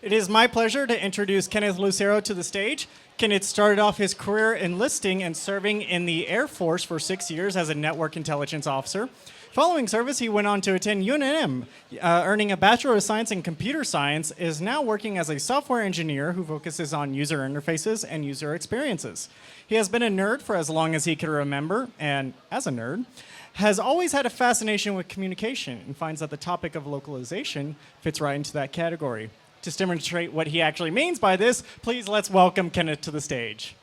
It is my pleasure to introduce Kenneth Lucero to the stage. Kenneth started off his career enlisting and serving in the Air Force for 6 years as a network intelligence officer. Following service, he went on to attend UNM, earning a Bachelor of Science in Computer Science, is now working as a software engineer who focuses on user interfaces and user experiences. He has been a nerd for as long as he can remember, and as a nerd, has always had a fascination with communication and finds that the topic of localization fits right into that category. To demonstrate what he actually means by this, please let's welcome Kenneth to the stage.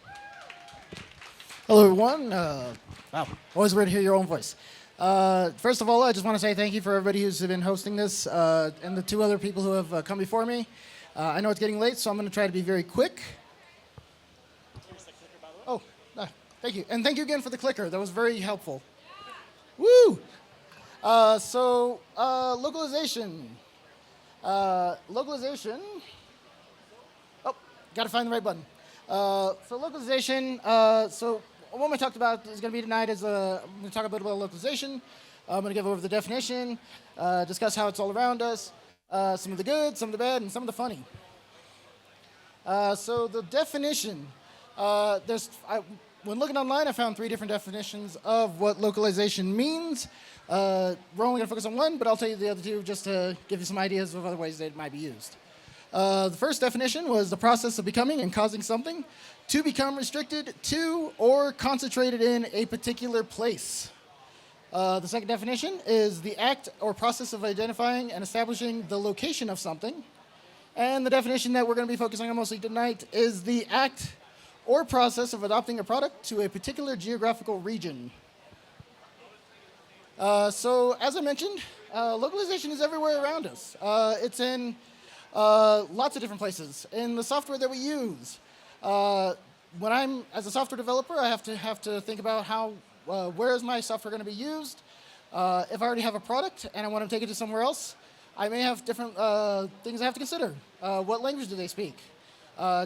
Hello, everyone. Wow, always weird to hear your own voice. First of all, I just want to say thank you for everybody who's been hosting this and the two other people who have come before me. I know it's getting late, so I'm going to try to be very quick. Oh, thank you. And thank you again for the clicker. That was very helpful. Woo! Localization. Localization. Oh, got to find the right button. Localization. What we talked about is going to be tonight is I'm going to talk a bit about localization. I'm going to give over the definition, discuss how it's all around us, some of the good, some of the bad, and some of the funny. The definition, when looking online, I found 3 different definitions of what localization means. We're only going to focus on one, but I'll tell you the other 2 just to give you some ideas of other ways that it might be used. The first definition was the process of becoming and causing something to become restricted to or concentrated in a particular place. The second definition is the act or process of identifying and establishing the location of something. And the definition that we're going to be focusing on mostly tonight is the act or process of adopting a product to a particular geographical region. As I mentioned, localization is everywhere around us. It's in lots of different places. In the software that we use, as a software developer, I have to think about where is my software going to be used. If I already have a product and I want to take it to somewhere else, I may have different things I have to consider. What language do they speak?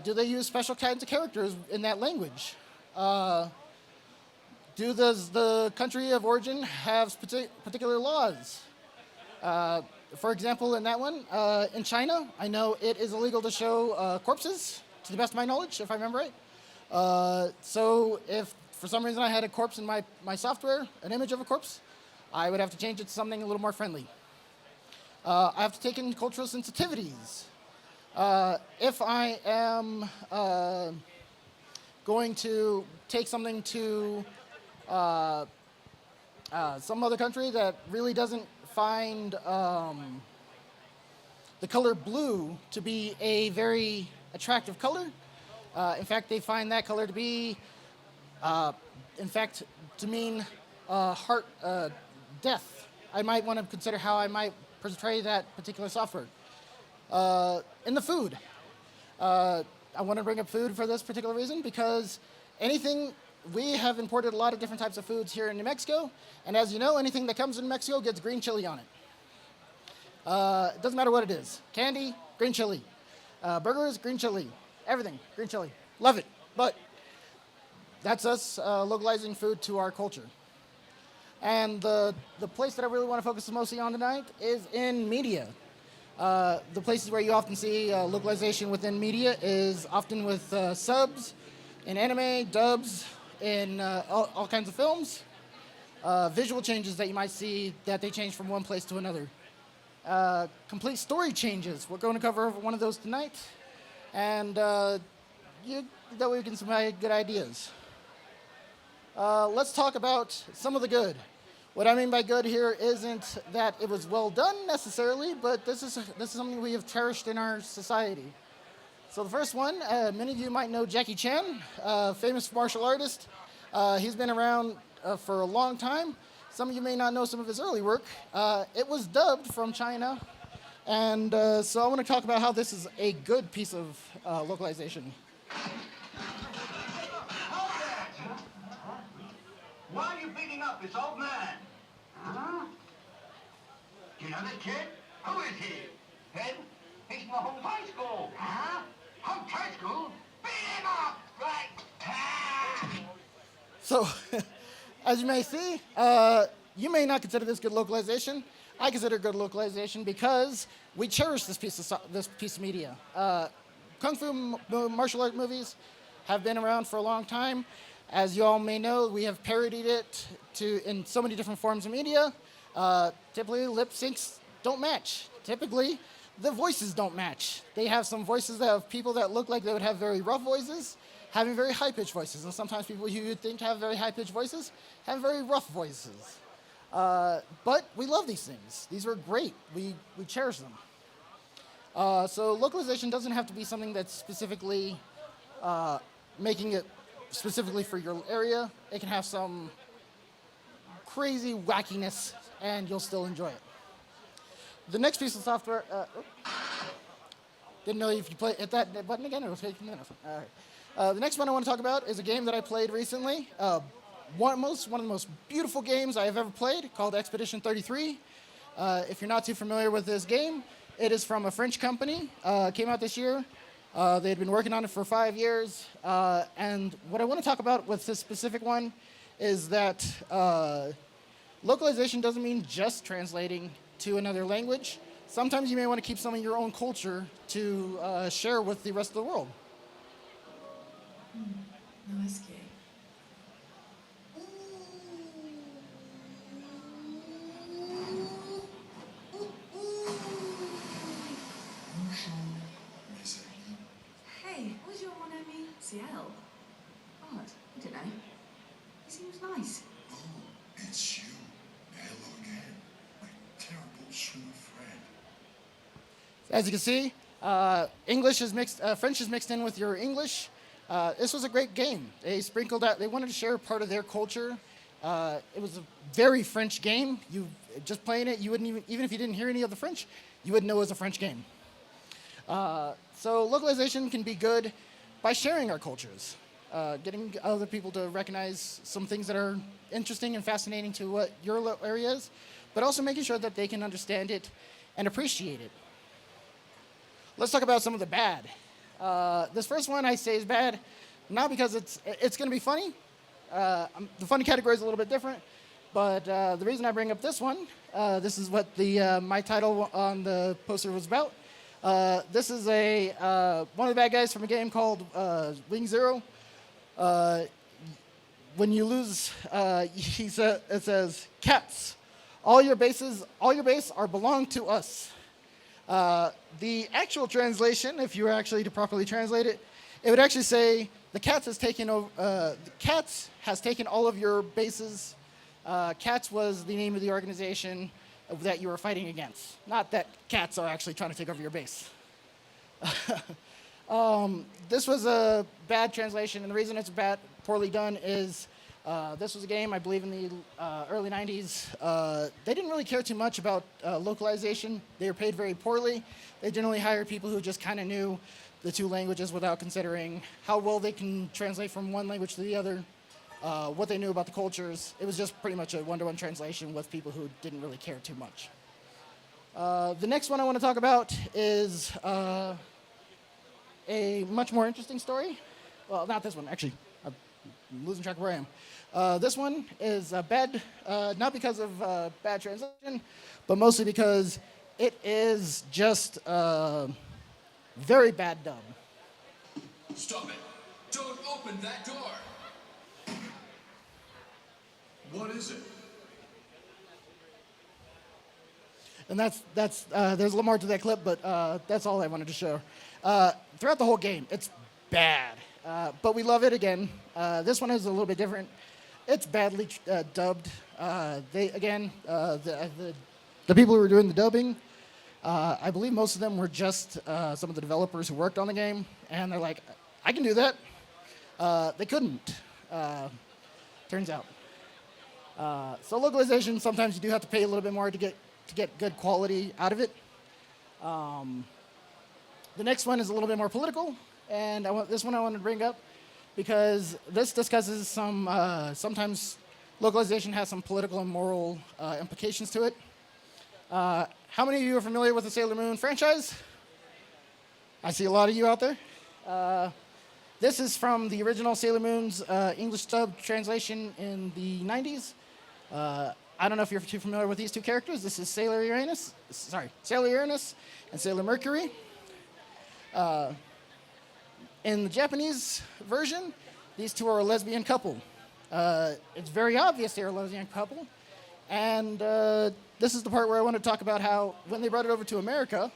Do they use special kinds of characters in that language? Does the country of origin have particular laws? For example, in that one, in China, I know it is illegal to show corpses, to the best of my knowledge, if I remember right. So if for some reason I had a corpse in my software, an image of a corpse, I would have to change it to something a little more friendly. I have to take in cultural sensitivities. If I am going to take something to some other country that really doesn't find the color blue to be a very attractive color. In fact, they find that color to be, to mean death. I might want to consider how I might portray that particular software. In the food, I want to bring up food for this particular reason because we have imported a lot of different types of foods here in New Mexico, and as you know, anything that comes in Mexico gets green chili on it. It doesn't matter what it is. Candy, green chili. Burgers, green chili. Everything, green chili. Love it. But that's us localizing food to our culture. And the place that I really want to focus mostly on tonight is in media. The places where you often see localization within media is often with subs, in anime, dubs, in all kinds of films, visual changes that you might see that they change from one place to another. Complete story changes. We're going to cover one of those tonight, and that way we can provide good ideas. Let's talk about some of the good. What I mean by good here isn't that it was well done necessarily, but this is something we have cherished in our society. So the first one, many of you might know Jackie Chan, famous martial artist. He's been around for a long time. Some of you may not know some of his early work. It was dubbed from China, and so I want to talk about how this is a good piece of localization. Why are you beating up this old man? Huh? Do you know this kid? Who is he? Him? He's from Hope High School. Huh? Hope High School? Beat him up! Right? So, as you may see, you may not consider this good localization. I consider good localization because we cherish this piece of media. Kung Fu martial art movies have been around for a long time. As you all may know, we have parodied it in so many different forms of media. Typically, lip syncs don't match. Typically, the voices don't match. They have some voices that have people that look like they would have very rough voices, having very high-pitched voices. And sometimes people who you'd think have very high-pitched voices have very rough voices. But we love these things. These are great. We cherish them. So localization doesn't have to be something that's specifically making it specifically for your area. It can have some crazy wackiness, and you'll still enjoy it. The next piece of software, didn't know if you hit that button again, it'll take a minute. All right. The next one I want to talk about is a game that I played recently. One of the most beautiful games I have ever played, called Expedition 33. If you're not too familiar with this game, it is from a French company. Came out this year. They had been working on it for 5 years. And what I want to talk about with this specific one is that localization doesn't mean just translating to another language. Sometimes you may want to keep some of your own culture to share with the rest of the world. No escape. Hey, who's your one enemy? CL? What? I don't know. He seems nice. Oh, it's you. Hello again. My terrible swimmer friend. As you can see, English is mixed, French is mixed in with your English. This was a great game. They sprinkled out. They wanted to share part of their culture. It was a very French game. You just playing it, you wouldn't even if you didn't hear any of the French, you wouldn't know it was a French game. So localization can be good by sharing our cultures, getting other people to recognize some things that are interesting and fascinating to what your area is, but also making sure that they can understand it and appreciate it. Let's talk about some of the bad. This first one I say is bad, not because it's going to be funny. The funny category is a little bit different, but the reason I bring up this one, this is what my title on the poster was about. This is one of the bad guys from a game called Wing Zero. When you lose, it says, "Cats, all your base are belong to us." The actual translation, if you were actually to properly translate it, it would actually say, "The Cats has taken over. The Cats has taken all of your bases." Cats was the name of the organization that you were fighting against. Not that cats are actually trying to take over your base. This was a bad translation, and the reason it's poorly done is this was a game, I believe, in the early 90s. They didn't really care too much about localization. They were paid very poorly. They generally hired people who just kind of knew the two languages without considering how well they can translate from one language to the other, what they knew about the cultures. It was just pretty much a one-to-one translation with people who didn't really care too much. The next one I want to talk about is a much more interesting story. Well, not this one, actually. I'm losing track of where I am. This one is bad, not because of bad translation, but mostly because it is just very bad dub. Stop it. Don't open that door. What is it? And that's there's a little more to that clip, but that's all I wanted to show. Throughout the whole game, it's bad, but we love it again. This one is a little bit different. It's badly dubbed. The people who were doing the dubbing, I believe most of them were just some of the developers who worked on the game, and they're like, I can do that. They couldn't, turns out. So localization, sometimes you do have to pay a little bit more to get good quality out of it. The next one is a little bit more political, and this one I want to bring up because this discusses sometimes localization has some political and moral implications to it. How many of you are familiar with the Sailor Moon franchise? I see a lot of you out there. This is from the original Sailor Moon's English dub translation in the 90s. I don't know if you're too familiar with these two characters. This is Sailor Uranus and Sailor Mercury. In the Japanese version, these two are a lesbian couple. It's very obvious they're a lesbian couple. And this is the part where I want to talk about how, when they brought it over to America,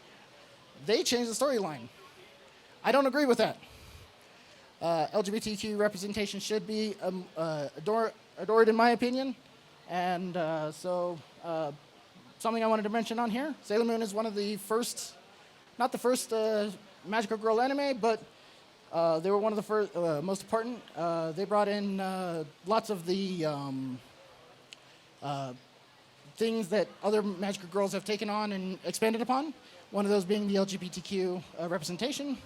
they changed the storyline. I don't agree with that. LGBTQ representation should be adored, in my opinion. And something I wanted to mention on here, Sailor Moon is one of the first, not the first magical girl anime, but they were one of the first, most important. They brought in lots of the things that other magical girls have taken on and expanded upon. One of those being the LGBTQ representation.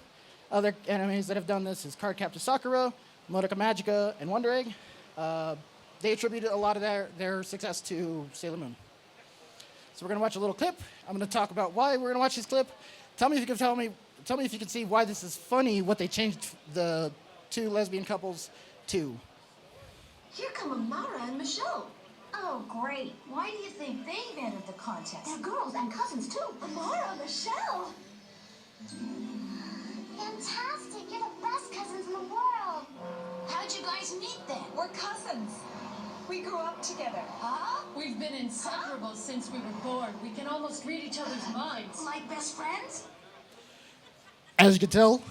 Other animes that have done this is Cardcaptor Sakura, Madoka Magica, and Wonder Egg. They attributed a lot of their success to Sailor Moon. So we're gonna watch a little clip. I'm gonna talk about why we're gonna watch this clip. Tell me if you can see why this is funny, what they changed the two lesbian couples to. Here come Amara and Michelle. Oh, great. Why do you think they've entered the contest? They're girls and cousins, too. Amara, Michelle. Fantastic! You're the best cousins in the world. How'd you guys meet then? We're cousins. We grew up together. Huh? We've been inseparable since we were born. We can almost read each other's minds. Like best friends? As you can tell,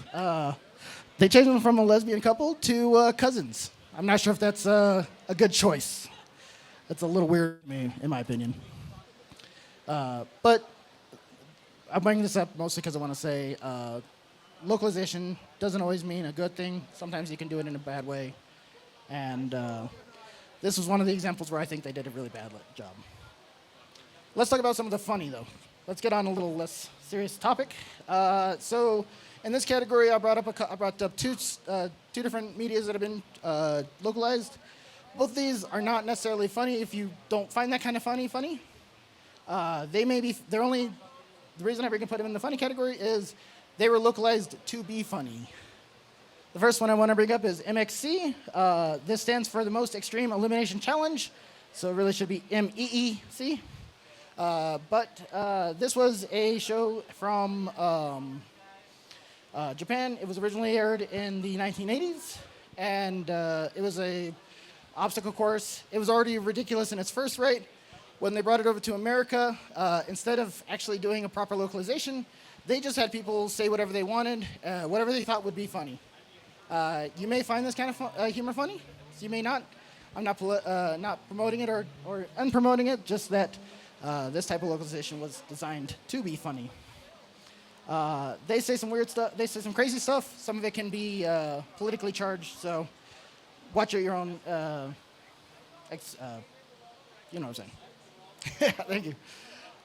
they changed them from a lesbian couple to cousins. I'm not sure if that's a good choice. That's a little weird to me, in my opinion. But I'm bringing this up mostly because I want to say localization doesn't always mean a good thing. Sometimes you can do it in a bad way. And this was one of the examples where I think they did a really bad job. Let's talk about some of the funny, though. Let's get on a little less serious topic. So in this category, I brought up two different medias that have been localized. Both of these are not necessarily funny if you don't find that kind of funny. The reason I put them in the funny category is they were localized to be funny. The first one I want to bring up is MXC. This stands for the Most Extreme Elimination Challenge, so it really should be MEEC. But this was a show from Japan. It was originally aired in the 1980s, and it was a obstacle course. It was already ridiculous in its first rate. When they brought it over to America, instead of actually doing a proper localization, they just had people say whatever they wanted, whatever they thought would be funny. You may find this kind of humor funny, so you may not. I'm not promoting it or unpromoting it, just that this type of localization was designed to be funny. They say some weird stuff. They say some crazy stuff. Some of it can be politically charged, so watch at your own. You know what I'm saying. Thank you.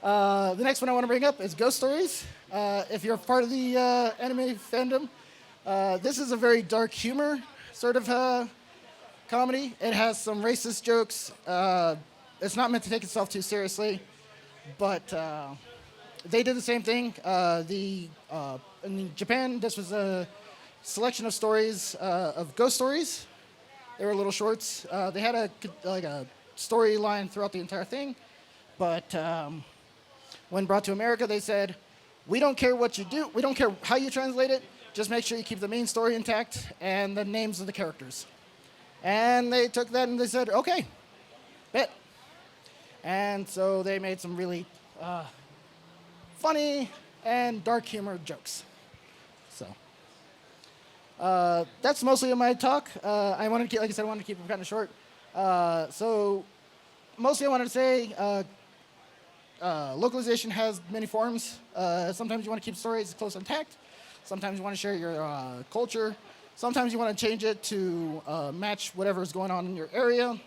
The next one I want to bring up is Ghost Stories. If you're part of the anime fandom, this is a very dark humor sort of comedy. It has some racist jokes. It's not meant to take itself too seriously, but they did the same thing. In Japan, this was a selection of stories of ghost stories. They were little shorts. They had a storyline throughout the entire thing, but when brought to America, they said, "We don't care what you do. We don't care how you translate it. Just make sure you keep the main story intact and the names of the characters." And they took that and they said, "Okay, bet." And so they made some really funny and dark humor jokes. So that's mostly of my talk. I wanted to keep it kind of short. So mostly I wanted to say localization has many forms. Sometimes you want to keep stories close intact. Sometimes you want to share your culture. Sometimes you want to change it to match whatever is going on in your area.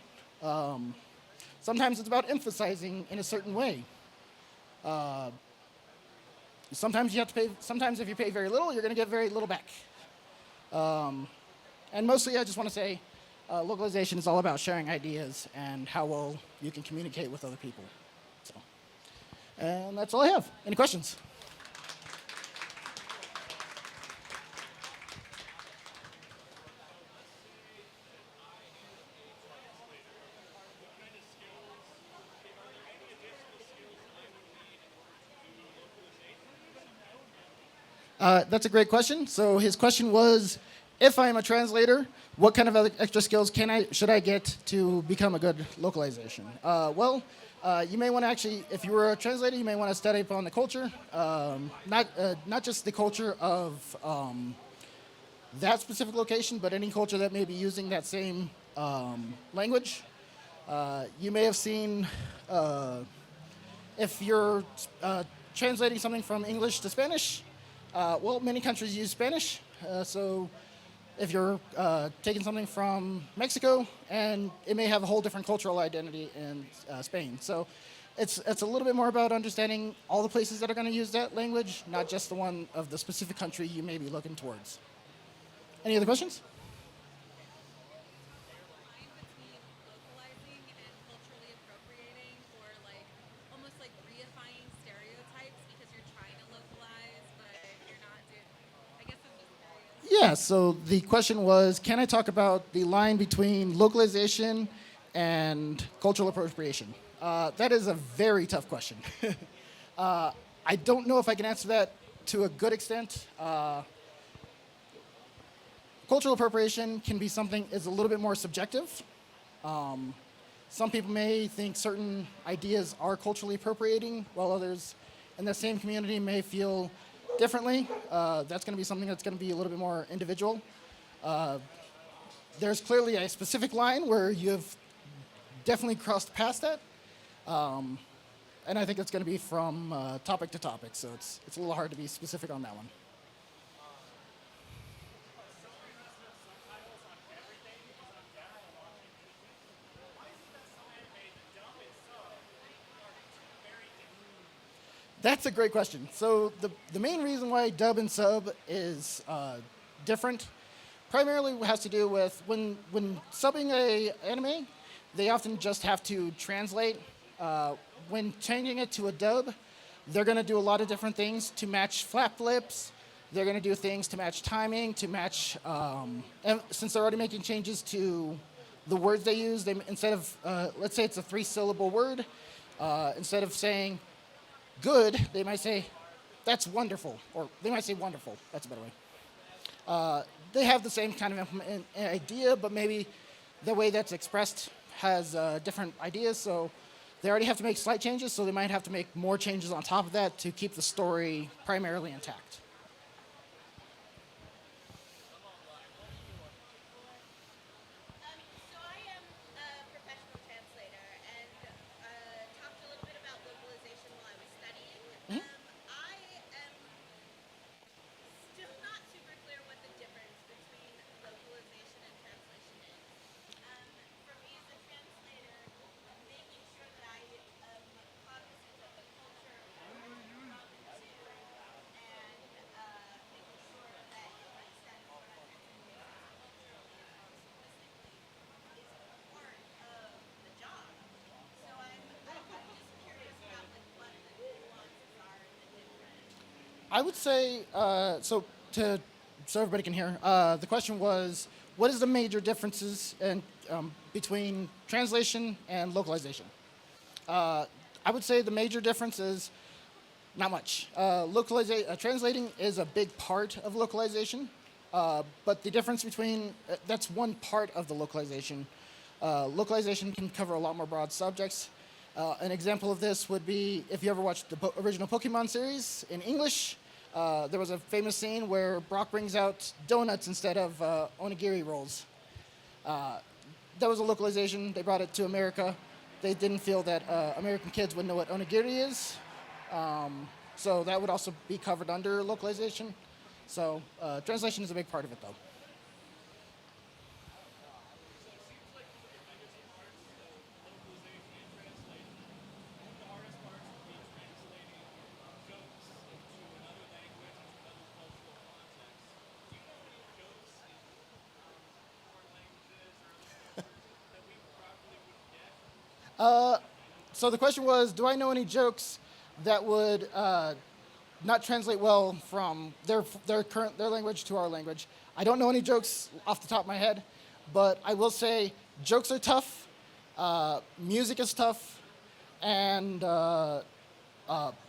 Sometimes it's about emphasizing in a certain way. Sometimes you have to pay. Sometimes if you pay very little, you're going to get very little back. And mostly, I just want to say, localization is all about sharing ideas and how well you can communicate with other people. So, and that's all I have. Any questions? That's a great question. So his question was, if I am a translator, what kind of other extra skills should I get to become a good localization? You may want to actually, if you were a translator, you may want to study upon the culture, not just the culture of that specific location, but any culture that may be using that same language. You may have seen, if you're translating something from English to Spanish, many countries use Spanish. So if you're taking something from Mexico, and it may have a whole different cultural identity in Spain. So it's a little bit more about understanding all the places that are going to use that language, not just the one of the specific country you may be looking towards. Any other questions? Yeah, so the question was, can I talk about the line between localization and cultural appropriation? That is a very tough question. I don't know if I can answer that to a good extent. Cultural appropriation can be something is a little bit more subjective. Some people may think certain ideas are culturally appropriating, while others in the same community may feel differently. That's going to be something that's going to be a little bit more individual. There's clearly a specific line where you've definitely crossed past that. And I think it's going to be from topic to topic, so it's a little hard to be specific on that one. That's a great question. So the main reason why dub and sub is different primarily has to do with when subbing a anime, they often just have to translate. When changing it to a dub, they're going to do a lot of different things to match flap lips. They're going to do things to match timing, to match, and since they're already making changes to the words they use, instead of, let's say it's a 3-syllable word, instead of saying good, they might say, that's wonderful, or they might say wonderful. That's a better way. They have the same kind of idea, but maybe the way that's expressed has different ideas, so they already have to make slight changes, so they might have to make more changes on top of that to keep the story primarily intact. So I am a professional translator and talked a little bit about localization while I was studying. I am still not super clear what the difference between localization and translation is. For me as a translator, making sure that I am cognizant of the culture where I'm from to, and making sure that it makes sense when I'm translating culturally and linguistically is part of the job. So I'm just curious about like what the nuances are and the difference. I would say, so everybody can hear, the question was, what is the major differences between translation and localization? I would say the major difference is not much. Translating is a big part of localization, but the difference between, that's one part of the localization. Localization can cover a lot more broad subjects. An example of this would be if you ever watched the original Pokemon series in English, there was a famous scene where Brock brings out donuts instead of onigiri rolls. That was a localization. They brought it to America. They didn't feel that American kids would know what onigiri is. So that would also be covered under localization. So translation is a big part of it, though. So the question was, do I know any jokes that would not translate well from their language to our language? I don't know any jokes off the top of my head, but I will say jokes are tough, music is tough, and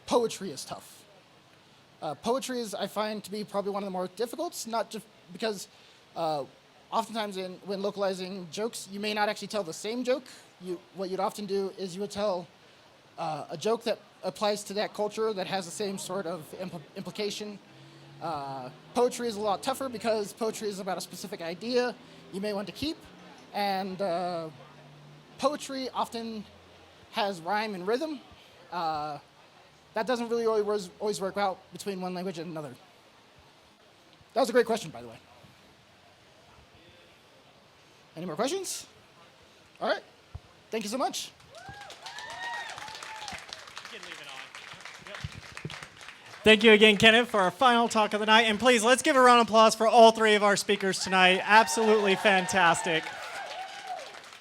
poetry is tough. Poetry is, I find, to be probably one of the more difficult, not just because oftentimes when localizing jokes, you may not actually tell the same joke. What you'd often do is you would tell a joke that applies to that culture that has the same sort of implication. Poetry is a lot tougher because poetry is about a specific idea you may want to keep, and poetry often has rhyme and rhythm. That doesn't really always work out between one language and another. That was a great question, by the way. Any more questions? All right. Thank you so much. Thank you again, Kenneth, for our final talk of the night. And please, let's give a round of applause for all three of our speakers tonight. Absolutely fantastic.